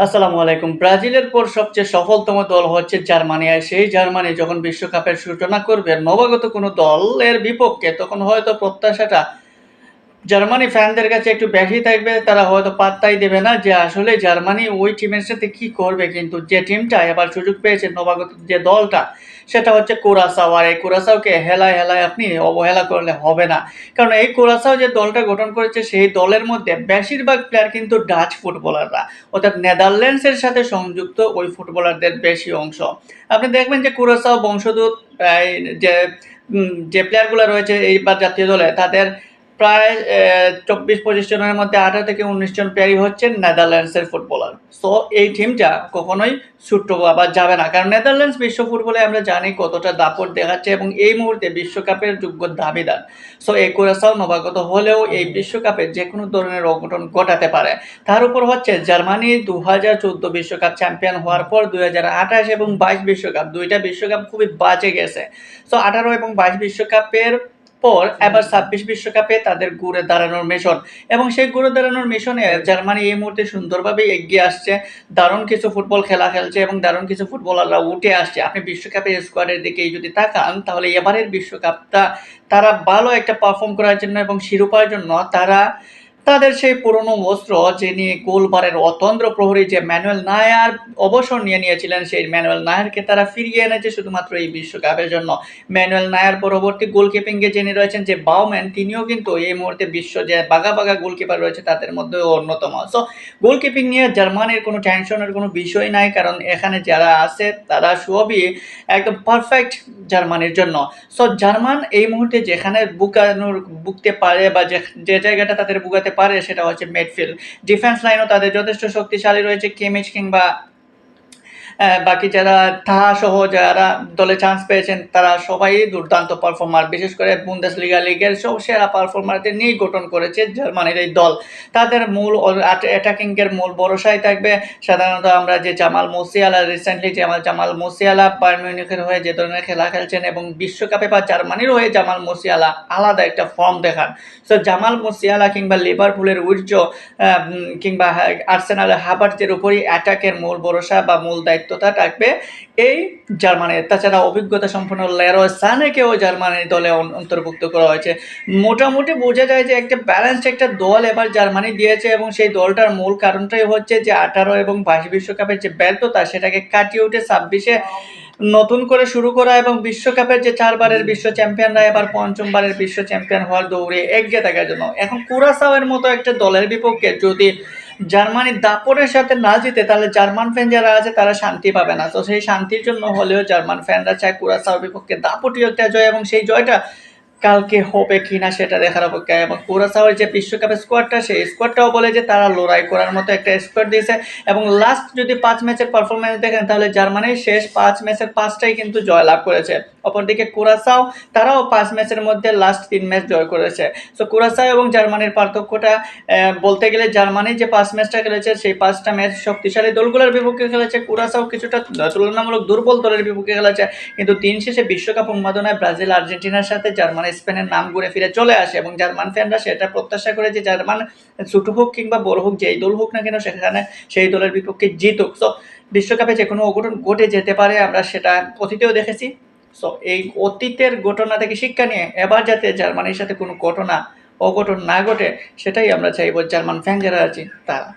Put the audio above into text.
আসসালামু আলাইকুম। ব্রাজিলের পর সবচেয়ে সফলতম দল হচ্ছে জার্মানি। আর সেই জার্মানি যখন বিশ্বকাপের সূচনা করবে নবাগত কোনো দলের বিপক্ষে, তখন হয়তো প্রত্যাশাটা জার্মানি ফ্যানদের কাছে একটু বেশি থাকবে। তারা হয়তো পাত্তাই দেবে না যে আসলে জার্মানি ওই টিমের সাথে কি করবে। কিন্তু যে টিমটা এবার সুযোগ পেয়েছে, নবাগত যে দলটা, সেটা হচ্ছে কুরাসাও। আর এই কুরাসাওকে হেলায় হেলায় আপনি অবহেলা করলে হবে না। কারণ এই কুরাসাও যে দলটা গঠন করেছে, সেই দলের মধ্যে বেশিরভাগ প্লেয়ার কিন্তু ডাচ ফুটবলাররা, অর্থাৎ নেদারল্যান্ডসের সাথে সংযুক্ত ওই ফুটবলারদের বেশি অংশ। আপনি দেখবেন যে কুরাসাও বংশোদ্ভূত যে যে প্লেয়ারগুলো রয়েছে এইবার জাতীয় দলে, তাদের প্রায় ২৪-২৫ জনের মধ্যে ১৮ থেকে ১৯ জন প্লেয়ারই হচ্ছেন নেদারল্যান্ডসের ফুটবলার। সো এই টিমটা কখনোই ছোট্ট আবার যাবে না, কারণ নেদারল্যান্ডস বিশ্ব ফুটবলে আমরা জানি কতটা দাপট দেখাচ্ছে এবং এই মুহূর্তে বিশ্বকাপের যোগ্য দাবিদার। সো এই কুরাসাও নবাগত হলেও এই বিশ্বকাপে যে কোনো ধরনের অঘটন ঘটাতে পারে। তার উপর হচ্ছে জার্মানি ২০১৪ বিশ্বকাপ চ্যাম্পিয়ন হওয়ার পর ২০২৮ এবং ২২ বিশ্বকাপ, দুইটা বিশ্বকাপ খুবই বাজে গেছে। সো ১৮ এবং ২২ বিশ্বকাপের পর এবার ২৬ বিশ্বকাপে তাদের ঘুরে দাঁড়ানোর মিশন, এবং সেই ঘুরে দাঁড়ানোর মিশনে জার্মানি এই মুহূর্তে সুন্দরভাবে এগিয়ে আসছে। দারুণ কিছু ফুটবল খেলা খেলছে এবং দারুণ কিছু ফুটবলাররা উঠে আসছে। আপনি বিশ্বকাপের স্কোয়াডের দিকে যদি তাকান, তাহলে এবারের বিশ্বকাপটা তারা ভালো একটা পারফর্ম করার জন্য এবং শিরোপার জন্য তারা তাদের সেই পুরনো অস্ত্র, যিনি গোলবারের অতন্দ্র প্রহরী যে ম্যানুয়েল নায়ার অবসর নিয়েছিলেন, সেই ম্যানুয়েল নায়ারকে তারা ফিরিয়ে এনেছে শুধুমাত্র এই বিশ্বকাপের জন্য। ম্যানুয়েল নায়ার পরবর্তী গোলকিপিংয়ে যিনি রয়েছেন, যে বাউম্যান, তিনিও কিন্তু এই মুহূর্তে বিশ্ব যে বাঘা বাঘা গোলকিপার রয়েছে তাদের মধ্যেও অন্যতম। সো গোলকিপিং নিয়ে জার্মানির কোনো টেনশনের কোনো বিষয় নাই, কারণ এখানে যারা আছে তারা সবই একদম পারফেক্ট জার্মানির জন্য। সো জার্মান এই মুহূর্তে যেখানে বুকতে পারে বা যে জায়গাটা তাদের বুকাতে পারে, সেটা হচ্ছে মিডফিল্ড। ডিফেন্স লাইনও তাদের যথেষ্ট শক্তিশালী রয়েছে। কিমিচ কিংবা বাকি যারা তাহা সহ যারা দলে চান্স পেয়েছেন, তারা সবাই দুর্দান্ত পারফর্মার। বিশেষ করে বুন্দেসলিগা লিগের সব সেরা পারফর্মারদের নিয়েই গঠন করেছে জার্মানির এই দল। তাদের মূল অ্যাটাকিংয়ের মূল ভরসাই থাকবে সাধারণত আমরা যে Jamal Musiala, recently Jamal Musiala Bayern মিউনিখের হয়ে যে ধরনের খেলা খেলছেন, এবং বিশ্বকাপে বা জার্মানির হয়ে জামাল মুসিয়ালা আলাদা একটা ফর্ম দেখান। সো জামাল মুসিয়ালা কিংবা লিভারপুলের উইর্জ কিংবা আর্সেনালের হাবার্টজের উপরই অ্যাটাকের মূল ভরসা বা মূল দায়িত্বটা থাকবে এই জার্মানির। তাছাড়া অভিজ্ঞতা সম্পন্ন লেরয় সানেকেও জার্মানির দলে অন্তর্ভুক্ত করা হয়েছে। মোটামুটি বোঝা যায় যে একটা ব্যালেন্সড একটা দল এবার জার্মানি দিয়েছে, এবং সেই দলটার মূল কারণটাই হচ্ছে যে ১৮ এবং ২২ বিশ্বকাপের যে ব্যর্থতা, সেটাকে কাটিয়ে উঠে ২৬-এ নতুন করে শুরু করা, এবং বিশ্বকাপের যে ৪ বারের বিশ্ব চ্যাম্পিয়নরা এবার ৫ম বারের বিশ্ব চ্যাম্পিয়ন হওয়ার দৌড়ে এগিয়ে থাকার জন্য। এখন কুরাসাওয়ের মতো একটা দলের বিপক্ষে যদি জার্মানি দাপটের সাথে না জিতে, তাহলে জার্মান ফ্যান যারা আছে তারা শান্তি পাবে না। তো সেই শান্তির জন্য হলেও জার্মান ফ্যানরা চায় কুরাসাওয়ের বিপক্ষে দাপটীয় একটা জয়, এবং সেই জয়টা কালকে হবে কিনা সেটা দেখার অপেক্ষায়। এবং কুরাসাওয়ের যে বিশ্বকাপের স্কোয়াডটা, সেই স্কোয়াডটাও বলে যে তারা লড়াই করার মতো একটা স্কোয়াড দিয়েছে। এবং লাস্ট যদি ৫ ম্যাচের পারফরমেন্স দেখেন, তাহলে জার্মানির শেষ ৫ ম্যাচের ৫টাই কিন্তু জয় লাভ করেছে। অপরদিকে কুরাসাও, তারাও ৫ ম্যাচের মধ্যে লাস্ট ৩ ম্যাচ জয় করেছে। সো কুরাসাও এবং জার্মানির পার্থক্যটা বলতে গেলে, জার্মানি যে ৫ ম্যাচটা খেলেছে, সেই ৫টা ম্যাচ শক্তিশালী দলগুলোর বিপক্ষে খেলেছে। কুরাসাও কিছুটা তুলনামূলক দুর্বল দলের বিপক্ষে খেলেছে। কিন্তু দিন শেষে বিশ্বকাপ উন্মাদনায় ব্রাজিল আর্জেন্টিনার সাথে জার্মানি স্পেনের নাম ঘুরে ফিরে চলে আসে, এবং জার্মান ফ্যানরা সেটা প্রত্যাশা করে যে জার্মান ছোট হোক কিংবা বড় হোক, যেই দল হোক না কেন, সেখানে সেই দলের বিপক্ষে জিতুক। সো বিশ্বকাপে যে কোনো অঘটন ঘটে যেতে পারে, আমরা সেটা অতীতেও দেখেছি। সো এই অতীতের ঘটনা থেকে শিক্ষা নিয়ে এবার যাতে জার্মানির সাথে কোনো অঘটন না ঘটে, সেটাই আমরা চাইব জার্মান ফ্যান যারা আছে তারা।